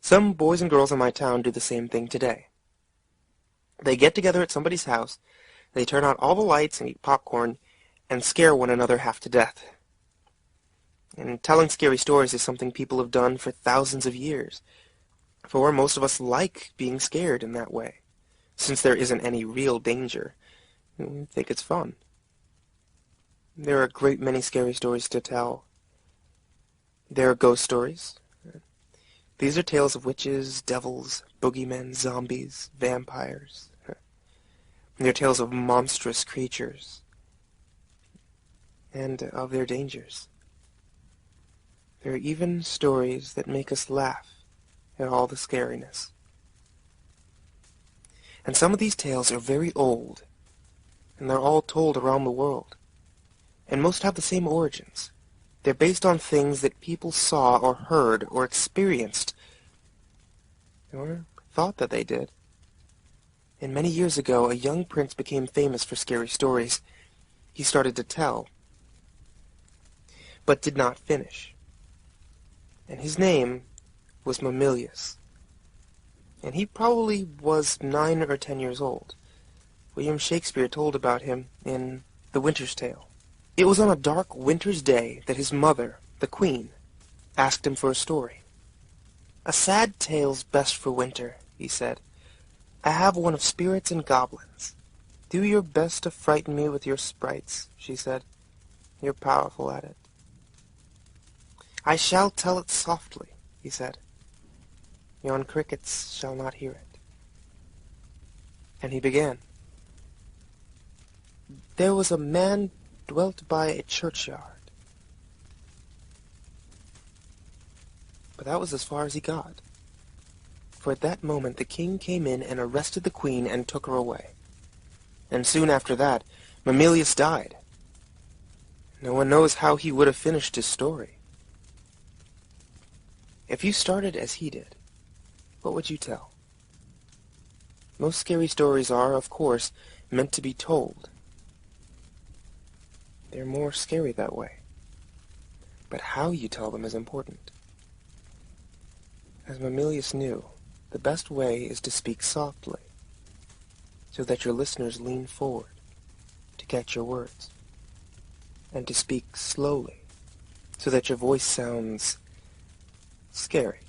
Some boys and girls in my town do the same thing today. They get together at somebody's house, they turn out all the lights and eat popcorn, and scare one another half to death. And telling scary stories is something people have done for thousands of years, for most of us like being scared in that way. Since there isn't any real danger, we think it's fun. There are a great many scary stories to tell. There are ghost stories. These are tales of witches, devils, boogeymen, zombies, vampires. They're tales of monstrous creatures and of their dangers. There are even stories that make us laugh at all the scariness. And some of these tales are very old, and they're all told around the world. And most have the same origins. They're based on things that people saw or heard or experienced, or thought that they did. And many years ago, a young prince became famous for scary stories. He started to tell, but did not finish. And his name was Mamilius. And he probably was 9 or 10 years old. William Shakespeare told about him in The Winter's Tale. It was on a dark winter's day that his mother, the queen, asked him for a story. "A sad tale's best for winter," he said. "I have one of spirits and goblins." "Do your best to frighten me with your sprites," she said. "You're powerful at it." "I shall tell it softly," he said. "Yon crickets shall not hear it." And he began. "There was a man dwelt by a churchyard." But that was as far as he got. For at that moment the king came in and arrested the queen and took her away. And soon after that, Mamilius died. No one knows how he would have finished his story. If you started as he did, what would you tell? Most scary stories are, of course, meant to be told. They're more scary that way. But how you tell them is important. As Mamilius knew, the best way is to speak softly, so that your listeners lean forward to catch your words, and to speak slowly, so that your voice sounds scary.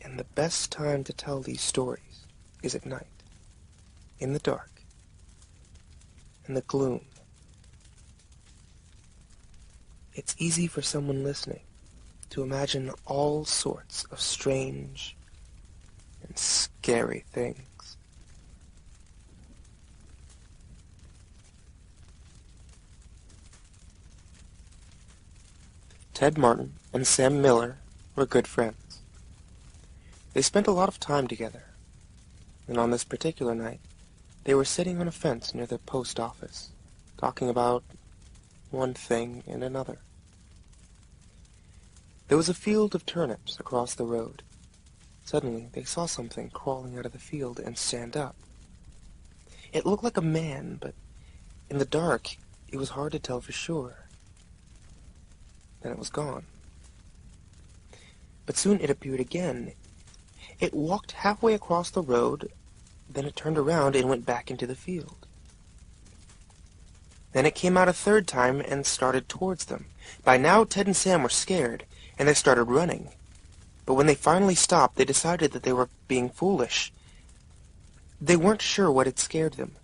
And the best time to tell these stories is at night, in the dark, in the gloom. It's easy for someone listening to imagine all sorts of strange and scary things. Ted Martin and Sam Miller were good friends. They spent a lot of time together, and on this particular night, they were sitting on a fence near the post office, talking about one thing and another. There was a field of turnips across the road. Suddenly, they saw something crawling out of the field and stand up. It looked like a man, but in the dark, it was hard to tell for sure. Then it was gone. But soon it appeared again. It walked halfway across the road, then it turned around and went back into the field. Then it came out a third time and started towards them. By now, Ted and Sam were scared, and they started running. But when they finally stopped, they decided that they were being foolish. They weren't sure what had scared them,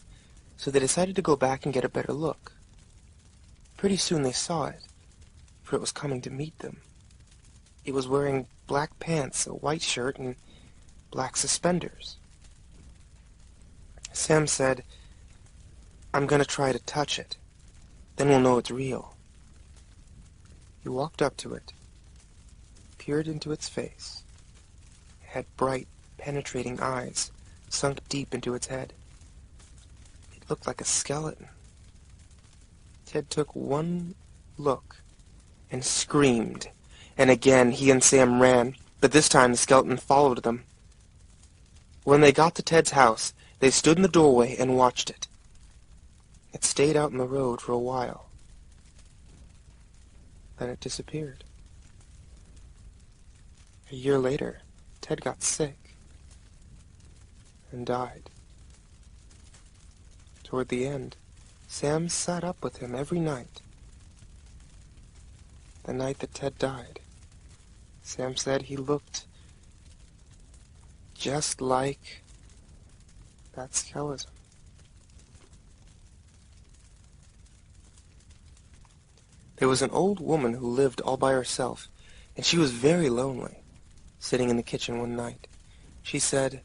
so they decided to go back and get a better look. Pretty soon they saw it, for it was coming to meet them. It was wearing black pants, a white shirt, and black suspenders. Sam said, "I'm going to try to touch it. Then we'll know it's real." He walked up to it, peered into its face. It had bright, penetrating eyes, sunk deep into its head. It looked like a skeleton. Ted took one look and screamed, and again he and Sam ran, but this time the skeleton followed them. When they got to Ted's house, they stood in the doorway and watched it. It stayed out in the road for a while. Then it disappeared. A year later, Ted got sick and died. Toward the end, Sam sat up with him every night. The night that Ted died, Sam said he looked just like that skeleton. There was an old woman who lived all by herself, and she was very lonely. Sitting in the kitchen one night, she said,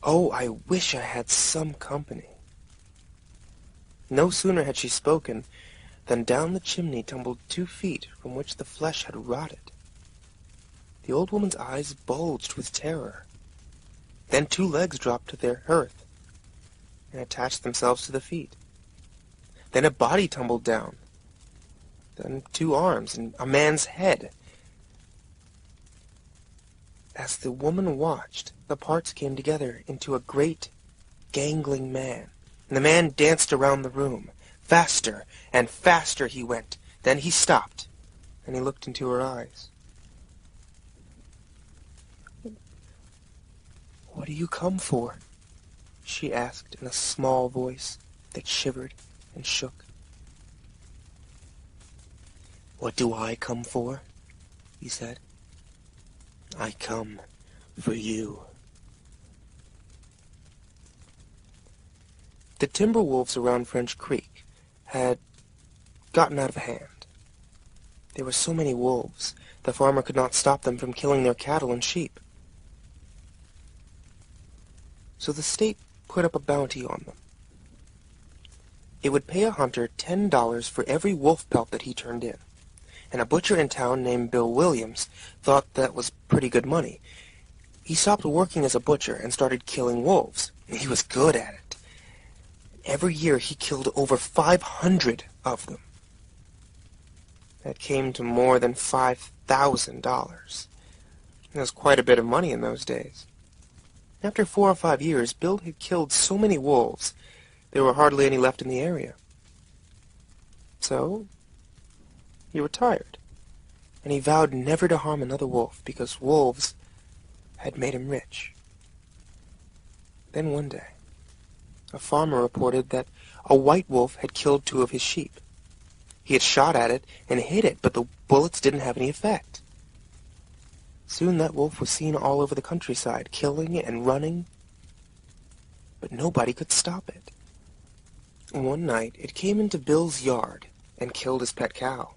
"Oh, I wish I had some company." No sooner had she spoken than down the chimney tumbled 2 feet from which the flesh had rotted. The old woman's eyes bulged with terror. Then 2 legs dropped to their earth and attached themselves to the feet. Then a body tumbled down. Then 2 arms and a man's head. As the woman watched, the parts came together into a great, gangling man, and the man danced around the room. Faster and faster he went. Then he stopped, and he looked into her eyes. "What do you come for?" she asked in a small voice that shivered and shook. "What do I come for?" he said. "I come for you." The timber wolves around French Creek had gotten out of hand. There were so many wolves, the farmer could not stop them from killing their cattle and sheep. So the state put up a bounty on them. It would pay a hunter $10 for every wolf pelt that he turned in. And a butcher in town named Bill Williams thought that was pretty good money. He stopped working as a butcher and started killing wolves. He was good at it. Every year he killed over 500 of them. That came to more than $5,000. That was quite a bit of money in those days. After 4 or 5 years, Bill had killed so many wolves, there were hardly any left in the area. So he retired, and he vowed never to harm another wolf because wolves had made him rich. Then one day, a farmer reported that a white wolf had killed 2 of his sheep. He had shot at it and hit it, but the bullets didn't have any effect. Soon that wolf was seen all over the countryside, killing and running, but nobody could stop it. One night, it came into Bill's yard and killed his pet cow.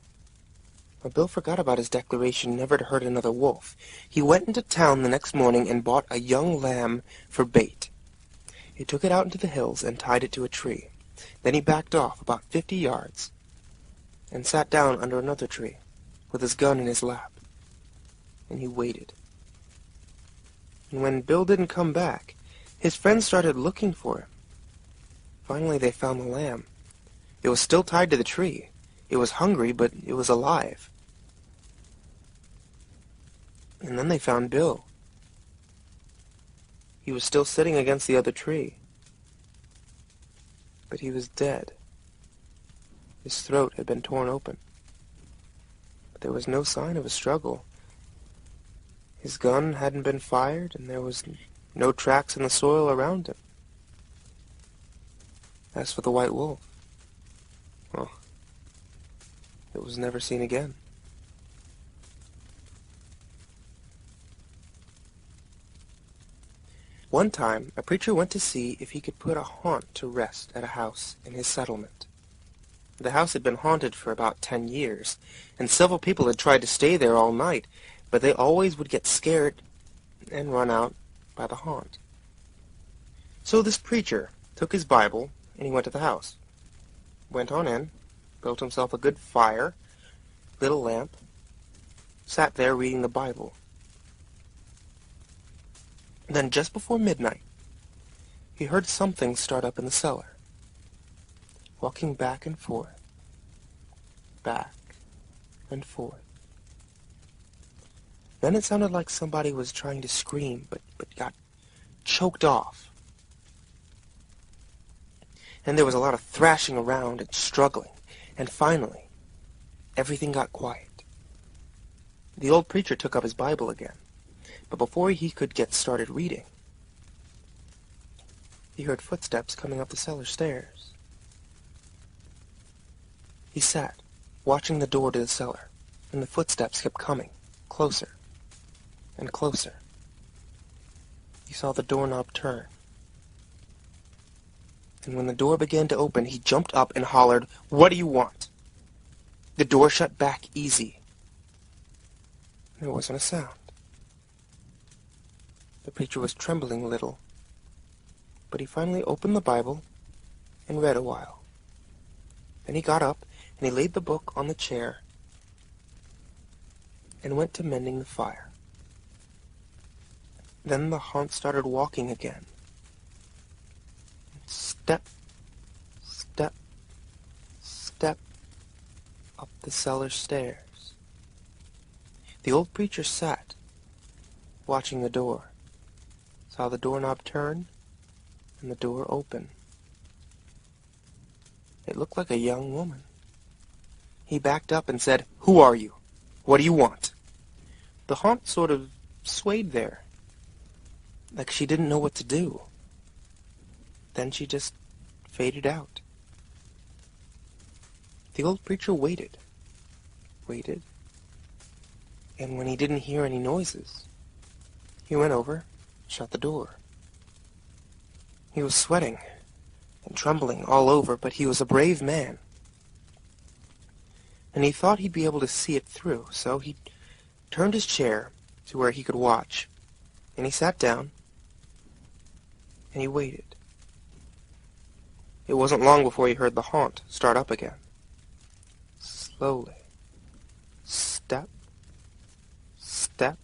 But Bill forgot about his declaration never to hurt another wolf. He went into town the next morning and bought a young lamb for bait. He took it out into the hills and tied it to a tree. Then he backed off about 50 yards and sat down under another tree with his gun in his lap. And he waited. And when Bill didn't come back, his friends started looking for him. Finally, they found the lamb. It was still tied to the tree. It was hungry, but it was alive. And then they found Bill. He was still sitting against the other tree. But he was dead. His throat had been torn open. But there was no sign of a struggle. His gun hadn't been fired, and there was no tracks in the soil around him. As for the white wolf, well, it was never seen again. One time, a preacher went to see if he could put a haunt to rest at a house in his settlement. The house had been haunted for about 10 years, and several people had tried to stay there all night, but they always would get scared and run out by the haunt. So this preacher took his Bible and he went to the house. Went on in, built himself a good fire, lit a lamp, sat there reading the Bible. Then just before midnight, he heard something start up in the cellar, walking back and forth, back and forth. Then it sounded like somebody was trying to scream, but got choked off. And there was a lot of thrashing around and struggling, and finally, everything got quiet. The old preacher took up his Bible again, but before he could get started reading, he heard footsteps coming up the cellar stairs. He sat, watching the door to the cellar, and the footsteps kept coming, closer and closer. He saw the doorknob turn. And when the door began to open, he jumped up and hollered, "What do you want?" The door shut back easy. There wasn't a sound. The preacher was trembling a little, but he finally opened the Bible and read a while. Then he got up and he laid the book on the chair and went to mending the fire. Then the haunt started walking again. Step, step, step up the cellar stairs. The old preacher sat, watching the door, saw the doorknob turn, and the door open. It looked like a young woman. He backed up and said, "Who are you? What do you want?" The haunt sort of swayed there, like she didn't know what to do. Then she just faded out. The old preacher waited, and when he didn't hear any noises, he went over, shut the door. He was sweating and trembling all over, but he was a brave man, and he thought he'd be able to see it through, so he turned his chair to where he could watch, and he sat down, and he waited. It wasn't long before he heard the haunt start up again. Slowly. Step, step,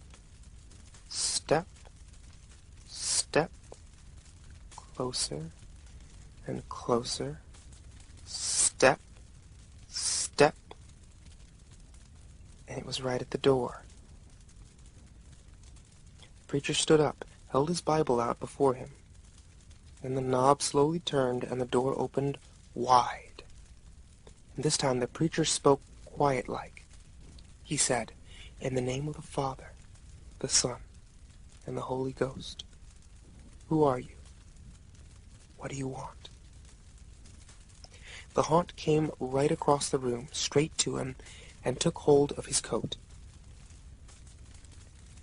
step, step. Closer and closer. Step, step. And it was right at the door. The preacher stood up, held his Bible out before him. Then the knob slowly turned and the door opened wide. And this time the preacher spoke quiet-like. He said, "In the name of the Father, the Son, and the Holy Ghost, who are you? What do you want?" The haunt came right across the room, straight to him, and took hold of his coat.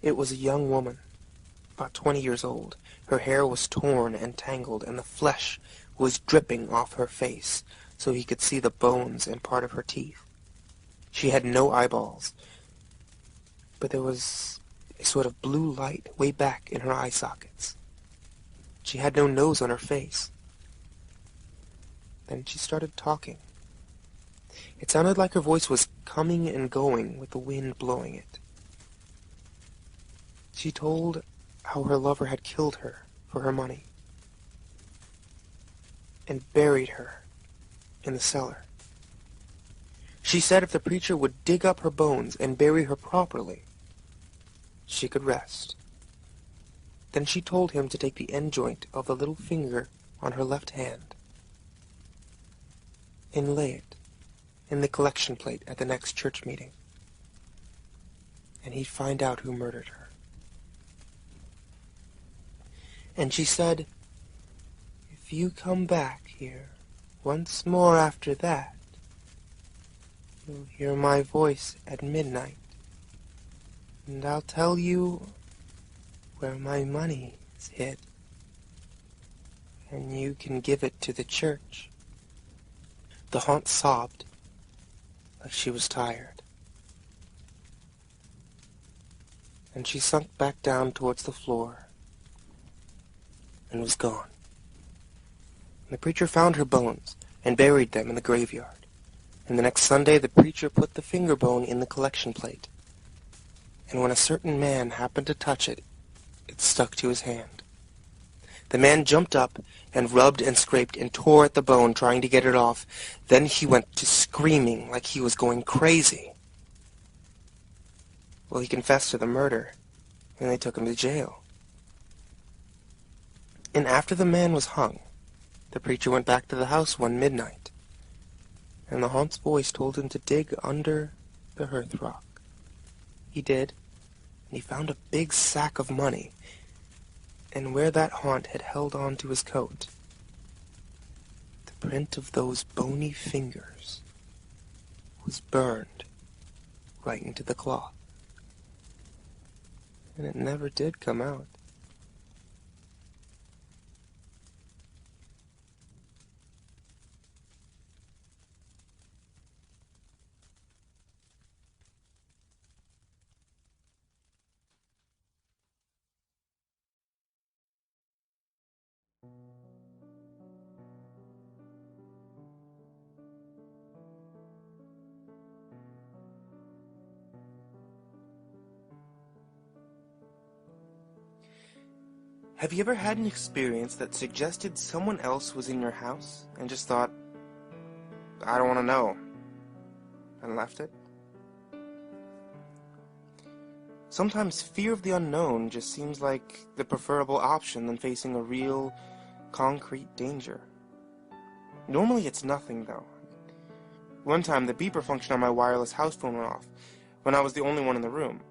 It was a young woman, about 20 years old. Her hair was torn and tangled, and the flesh was dripping off her face, so he could see the bones and part of her teeth. She had no eyeballs, but there was a sort of blue light way back in her eye sockets. She had no nose on her face. Then she started talking. It sounded like her voice was coming and going with the wind blowing it. She told how her lover had killed her for her money and buried her in the cellar. She said if the preacher would dig up her bones and bury her properly, she could rest. Then she told him to take the end joint of the little finger on her left hand and lay it in the collection plate at the next church meeting, and he'd find out who murdered her. And she said, "If you come back here once more after that, you'll hear my voice at midnight, and I'll tell you where my money is hid, and you can give it to the church." The haunt sobbed like she was tired, and she sunk back down towards the floor and was gone. And the preacher found her bones and buried them in the graveyard, and the next Sunday the preacher put the finger bone in the collection plate, and when a certain man happened to touch it, it stuck to his hand. The man jumped up and rubbed and scraped and tore at the bone, trying to get it off. Then he went to screaming like he was going crazy. Well, he confessed to the murder, and they took him to jail. And after the man was hung, the preacher went back to the house one midnight, and the haunt's voice told him to dig under the hearth rock. He did, and he found a big sack of money, and where that haunt had held on to his coat, the print of those bony fingers was burned right into the cloth. And it never did come out. Have you ever had an experience that suggested someone else was in your house and just thought, I don't want to know, and left it? Sometimes fear of the unknown just seems like the preferable option than facing a real, concrete danger. Normally it's nothing, though. One time, the beeper function on my wireless house phone went off when I was the only one in the room.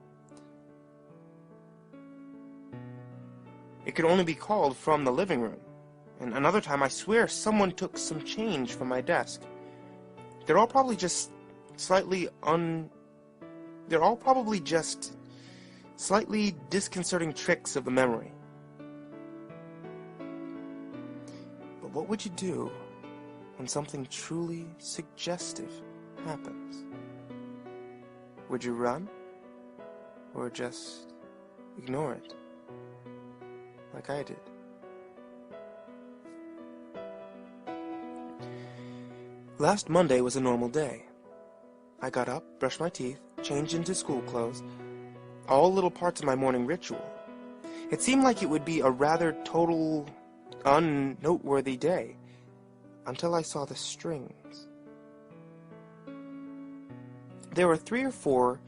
It could only be called from the living room. And another time, I swear someone took some change from my desk. They're all probably just slightly disconcerting tricks of the memory. But what would you do when something truly suggestive happens? Would you run? Or just ignore it? Like I did. Last Monday was a normal day. I got up, brushed my teeth, changed into school clothes, all little parts of my morning ritual. It seemed like it would be a rather total, unnoteworthy day, until I saw the strings. There were 3 or 4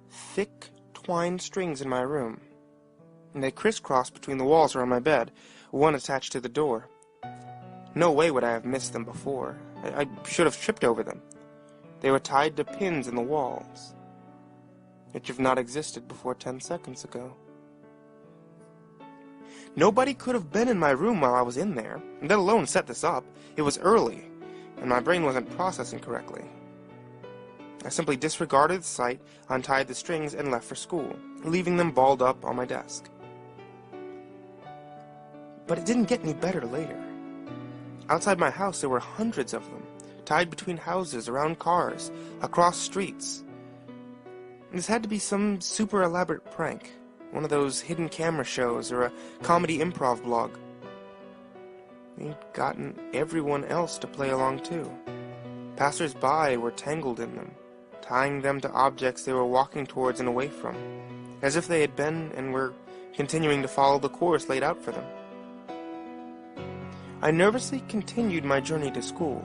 thick, twined strings in my room, and they crisscrossed between the walls around my bed, one attached to the door. No way would I have missed them before. I should have tripped over them. They were tied to pins in the walls, which have not existed before 10 seconds ago. Nobody could have been in my room while I was in there, let alone set this up. It was early, and my brain wasn't processing correctly. I simply disregarded the sight, untied the strings, and left for school, leaving them balled up on my desk. But it didn't get any better later. Outside my house there were hundreds of them, tied between houses, around cars, across streets. This had to be some super elaborate prank, one of those hidden camera shows or a comedy improv blog. They'd gotten everyone else to play along too. Passers-by were tangled in them, tying them to objects they were walking towards and away from, as if they had been and were continuing to follow the course laid out for them. I nervously continued my journey to school.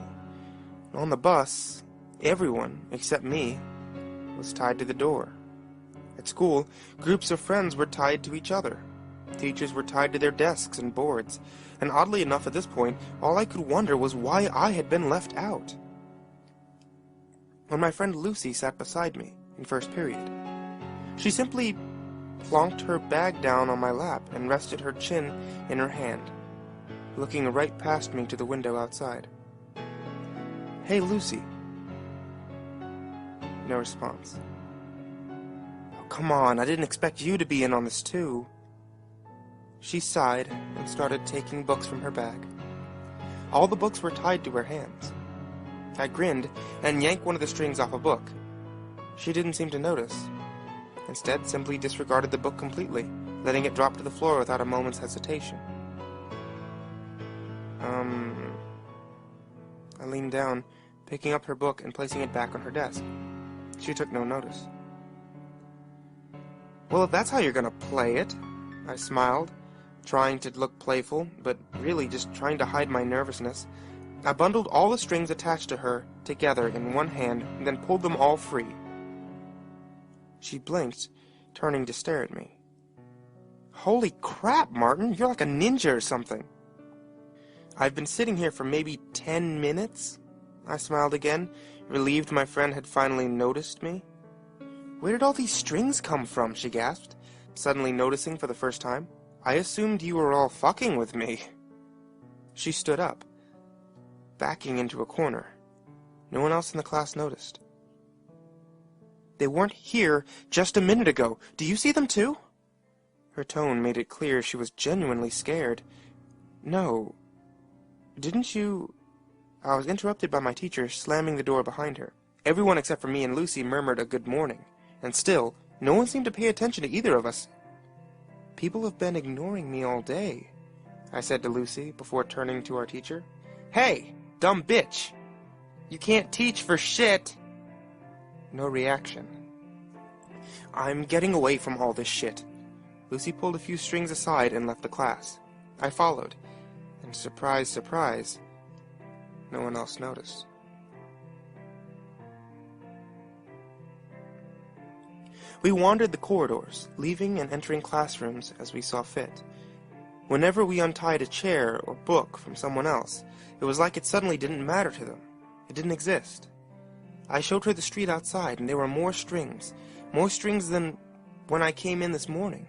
On the bus, everyone, except me, was tied to the door. At school, groups of friends were tied to each other. Teachers were tied to their desks and boards, and oddly enough at this point, all I could wonder was why I had been left out. When my friend Lucy sat beside me in first period, she simply plonked her bag down on my lap and rested her chin in her hand, looking right past me to the window outside. "Hey, Lucy." No response. "Oh, come on, I didn't expect you to be in on this too." She sighed and started taking books from her bag. All the books were tied to her hands. I grinned and yanked one of the strings off a book. She didn't seem to notice. Instead, simply disregarded the book completely, letting it drop to the floor without a moment's hesitation. I leaned down, picking up her book and placing it back on her desk. She took no notice. "Well, if that's how you're gonna play it," I smiled, trying to look playful, but really just trying to hide my nervousness. I bundled all the strings attached to her together in one hand and then pulled them all free. She blinked, turning to stare at me. "Holy crap, Martin, you're like a ninja or something." I've been sitting here for maybe 10 minutes? I smiled again, relieved my friend had finally noticed me. Where did all these strings come from? She gasped, suddenly noticing for the first time. I assumed you were all fucking with me. She stood up, backing into a corner. No one else in the class noticed. They weren't here just a minute ago. Do you see them too? Her tone made it clear she was genuinely scared. No. Didn't you... I was interrupted by my teacher slamming the door behind her. Everyone except for me and Lucy murmured a good morning, and still, no one seemed to pay attention to either of us. People have been ignoring me all day, I said to Lucy before turning to our teacher. Hey, dumb bitch! You can't teach for shit! No reaction. I'm getting away from all this shit. Lucy pulled a few strings aside and left the class. I followed, and surprise, surprise, no one else noticed. We wandered the corridors, leaving and entering classrooms as we saw fit. Whenever we untied a chair or book from someone else, it was like it suddenly didn't matter to them. It didn't exist. I showed her the street outside, and there were more strings than when I came in this morning.